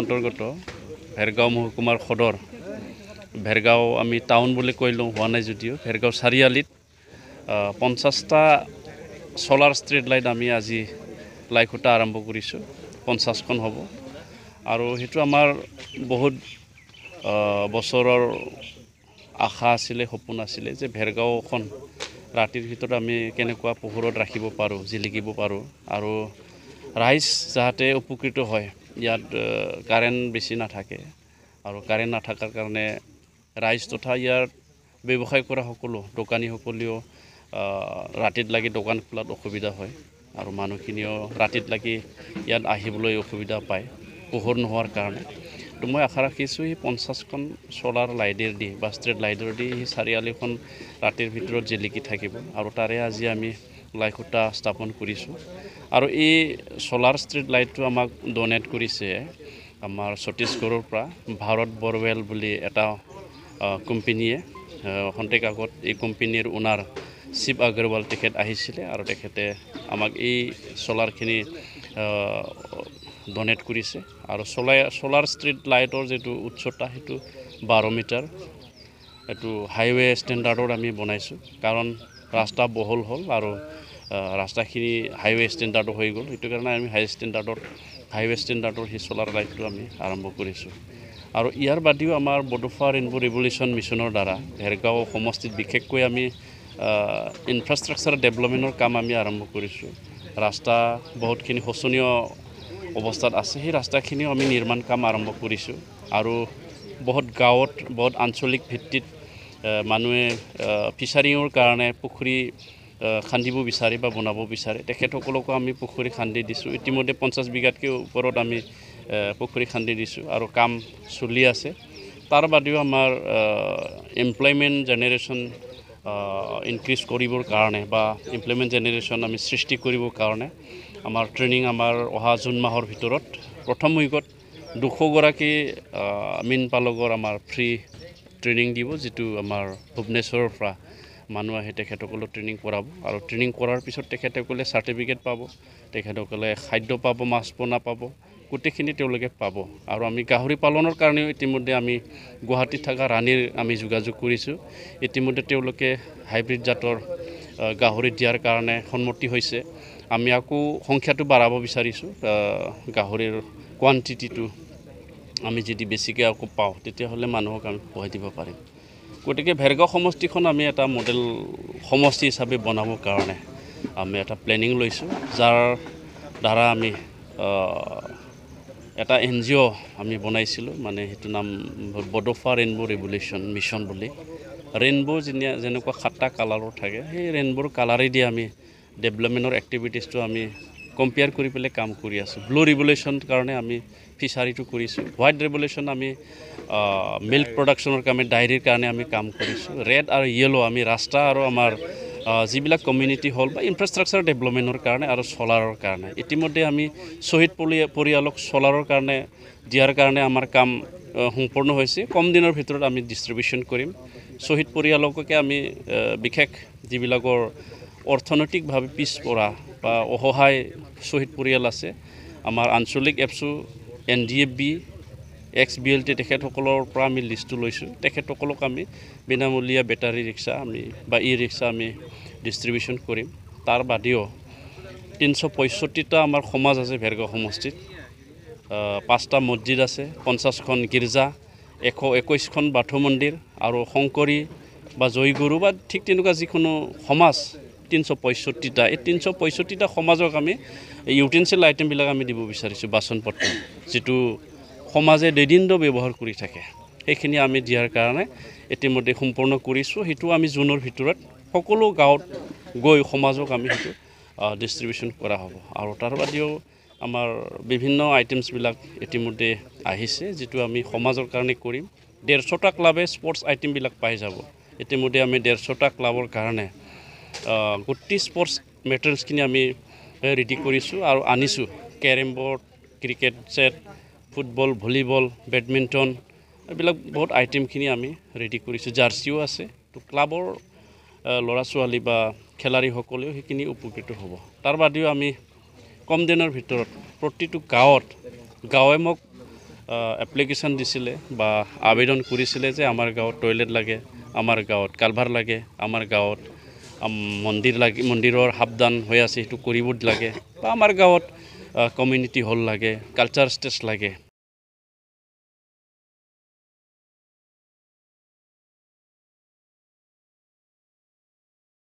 অন্তৰ্গত ভেৰগাঁও মহকুমাৰ সদৰ ভেৰগাঁও আমি টাউন বুলি কৈ লওঁ হোৱা নাই যদিও ভেৰগাঁও চাৰিআলিত 50টা ছলাৰ ষ্ট্ৰীট লাইট আমি আজি লাইখুটা আৰম্ভ কৰিছোঁ 50খন হ'ব আৰু সেইটো আমাৰ বহুত বছৰৰ আশা আছিলে সপোন আছিলে যে ভেৰগাঁওখন ৰাতিৰ ভিতৰত আমি কেনেকুৱা পোহৰত ৰাখিব পাৰোঁ জিলিকিব পাৰোঁ আৰু ৰাইজ যাতে উপকৃত হয় ইয়াত কাৰেণ্ট বেছি নাথাকে আৰু কাৰেণ্ট নাথাকাৰ কাৰণে ৰাইজ তথা ইয়াৰ ব্যৱসায় কৰা সকলো দোকানীসকলেও ৰাতিত লাগি দোকান খোলাত অসুবিধা হয় আৰু মানুহখিনিও ৰাতিত লাগি ইয়াত আহিবলৈ অসুবিধা পায় পোহৰ নোহোৱাৰ কাৰণে তো মই আশা ৰাখিছোঁ এই 50খন ছলাৰ লাইটেৰ দি বা ষ্ট্ৰীট লাইটেৰ দি সেই চাৰিআলিখন ৰাতিৰ ভিতৰত জিলিকি থাকিব আৰু তাৰে আজি আমি লাইখুটা স্থাপন কৰিছোঁ আৰু এই ছলাৰ ষ্ট্ৰীট লাইটটো আমাক ডনেট কৰিছে আমাৰ ছত্তীশগড়ৰ পৰা ভাৰত বৰৱেল বুলি এটা কোম্পানীয়ে খন্তেক আগত এই কোম্পানীৰ ওনাৰ শিৱ আগৰৱাল তেখেত আহিছিলে আৰু তেখেতে আমাক এই ছলাৰখিনি ডনেট কৰিছে আৰু ছলাৰ ষ্ট্ৰীট লাইটৰ যিটো উচ্চতা সেইটো 12 মিটাৰ এইটো হাইৱে ষ্টেণ্ডাৰ্ডত আমি বনাইছোঁ কাৰণ ৰাস্তা বহল হ'ল আৰু ৰাস্তাখিনি হাইৱে ষ্টেণ্ডাৰ্ডৰ হৈ গ'ল সেইটো কাৰণে আমি হাইৱে ষ্টেণ্ডাৰ্ডৰ সেই ছলাৰ লাইটটো আমি আৰম্ভ কৰিছোঁ আৰু ইয়াৰ বাদেও আমাৰ বডোফা ৰেইনবো ৰিভলিউশ্যন মিছনৰ দ্বাৰা ভেৰগাঁও সমষ্টিত বিশেষকৈ আমি ইনফ্ৰাষ্ট্ৰাকচাৰ ডেভেলপমেণ্টৰ কাম আমি আৰম্ভ কৰিছোঁ ৰাস্তা বহুতখিনি শোচনীয় অৱস্থাত আছে সেই ৰাস্তাখিনিও আমি নিৰ্মাণ কাম আৰম্ভ কৰিছোঁ আৰু বহুত গাঁৱত বহুত আঞ্চলিক ভিত্তিত মানুহে ফিচাৰিঙৰ কাৰণে পুখুৰী খান্দিব বিচাৰে বা বনাব বিচাৰে তেখেতসকলকো আমি পুখুৰী খান্দি দিছোঁ ইতিমধ্যে 50 বিঘাতকৈ ওপৰত আমি পুখুৰী খান্দি দিছোঁ আৰু কাম চলি আছে তাৰ বাদেও আমাৰ এমপ্লয়মেণ্ট জেনেৰেশ্যন ইনক্ৰিজ কৰিবৰ কাৰণে বা এমপ্লয়মেণ্ট জেনেৰেশ্যন আমি সৃষ্টি কৰিবৰ কাৰণে আমাৰ ট্ৰেইনিং আমাৰ অহা জুন মাহৰ ভিতৰত প্ৰথম উইকত 200গৰাকী মীন পালকৰ আমাৰ ফ্ৰী ট্ৰেইনিং দিব যিটো আমাৰ ভুৱনেশ্বৰৰ পৰা মানুহ আহি তেখেতসকলক ট্ৰেইনিং কৰাব আৰু ট্ৰেইনিং কৰাৰ পিছত তেখেতসকলে চাৰ্টিফিকেট পাব তেখেতসকলে খাদ্য পাব মাছ পোনা পাব গোটেইখিনি তেওঁলোকে পাব আৰু আমি গাহৰি পালনৰ কাৰণেও ইতিমধ্যে আমি গুৱাহাটীত থকা ৰাণীৰ আমি যোগাযোগ কৰিছোঁ ইতিমধ্যে তেওঁলোকে হাইব্ৰিড জাতৰ গাহৰি দিয়াৰ কাৰণে সন্মতি হৈছে আমি আকৌ সংখ্যাটো বঢ়াব বিচাৰিছোঁ গাহৰিৰ কোৱান্টিটিটো আমি যদি বেছিকৈ আকৌ পাওঁ তেতিয়াহ'লে মানুহক আমি পোহাই দিব পাৰিম গতিকে ভেৰগাঁও সমষ্টিখন আমি এটা মডেল সমষ্টি হিচাপে বনাবৰ কাৰণে আমি এটা প্লেনিং লৈছোঁ যাৰ দ্বাৰা আমি এটা NGO আমি বনাইছিলোঁ মানে সেইটো নাম বডোফা ৰেইনবো ৰিভলিউশ্যন মিছন বুলি ৰেইনবো যেনেকুৱা 7টা কালাৰৰ থাকে সেই ৰেইনবোৰ কালাৰেদি আমি ডেভেলপমেণ্টৰ এক্টিভিটিছটো আমি কম্পেয়াৰ কৰি পেলাই কাম কৰি আছোঁ ব্লু ৰিভলিউশ্যনৰ কাৰণে আমি ফিচাৰীটো কৰিছোঁ হোৱাইট ৰিভলিউশ্যন আমি মিল্ক প্ৰডাকশ্যনৰ কাৰণে ডায়েৰীৰ কাৰণে আমি কাম কৰিছোঁ ৰেড আৰু য়েলো আমি ৰাস্তা আৰু আমাৰ যিবিলাক কমিউনিটি হল বা ইনফ্ৰাষ্ট্ৰাকচাৰ ডেভেলপমেণ্টৰ কাৰণে আৰু ছলাৰৰ কাৰণে ইতিমধ্যে আমি শ্বহীদ পৰিয়ালক ছলাৰৰ কাৰণে দিয়াৰ কাৰণে আমাৰ কাম সম্পূৰ্ণ হৈছে কম দিনৰ ভিতৰত আমি ডিষ্ট্ৰিবিউশ্যন কৰিম শ্বহীদ পৰিয়ালককে আমি বিশেষ যিবিলাকৰ অৰ্থনৈতিকভাৱে পিছপৰা বা অসহায় শ্বহীদ পৰিয়াল আছে আমাৰ আঞ্চলিক এপছু NDFB XBLT তেখেতসকলৰ পৰা আমি লিষ্টটো লৈছোঁ তেখেতসকলক আমি বিনামূলীয়া বেটাৰী ৰিক্সা আমি বা ৰিক্সা আমি ডিষ্ট্ৰিবিউশ্যন কৰিম তাৰ বাদেও 365টা আমাৰ সমাজ আছে ভেৰগাঁও সমষ্টিত 5টা মছজিদ আছে 50খন গীৰ্জা 121খন বাথৌ মন্দিৰ আৰু শংকৰী বা জয়গুৰু বা ঠিক তেনেকুৱা যিকোনো সমাজ 365টা এই 365টা সমাজক আমি ইউটেনচিল আইটেমবিলাক আমি দিব বিচাৰিছোঁ বাচন পত্ৰ যিটো সমাজে দৈনন্দিন ব্যৱহাৰ কৰি থাকে সেইখিনি আমি দিয়াৰ কাৰণে ইতিমধ্যে সম্পূৰ্ণ কৰিছোঁ সেইটো আমি জুনৰ ভিতৰত সকলো গাঁৱত গৈ সমাজক আমি সেইটো ডিষ্ট্ৰিবিউশ্যন কৰা হ'ব আৰু তাৰ বাদেও আমাৰ বিভিন্ন আইটেমছবিলাক ইতিমধ্যে আহিছে যিটো আমি সমাজৰ কাৰণে কৰিম 150টা ক্লাবে স্পৰ্টছ আইটেমবিলাক পাই যাব ইতিমধ্যে আমি 150টা ক্লাবৰ কাৰণে গোটেই স্পৰ্টছ মেটেৰিয়েলছখিনি আমি ৰেডি কৰিছোঁ আৰু আনিছোঁ carrom board cricket set football volleyball badminton এইবিলাক বহুত আইটেমখিনি আমি ৰেডি কৰিছোঁ জাৰ্চিও আছে তো ক্লাবৰ ল'ৰা ছোৱালী বা খেলাৰীসকলেও সেইখিনি উপকৃত হ'ব তাৰ বাদেও আমি কম দিনৰ ভিতৰত প্ৰতিটো গাঁৱত গাঁৱে মোক এপ্লিকেশ্যন দিছিলে বা আবেদন কৰিছিলে যে আমাৰ গাঁৱত টয়লেট লাগে, আমাৰ গাঁৱত কালভাৰ লাগে, আমাৰ গাঁৱত মন্দিৰ লাগে, মন্দিৰৰ সাৱধান হৈ আছে সেইটো কৰিব লাগে, বা আমাৰ গাঁৱত কমিউনিটি হল লাগে, কালচাৰ ষ্টেজ লাগে।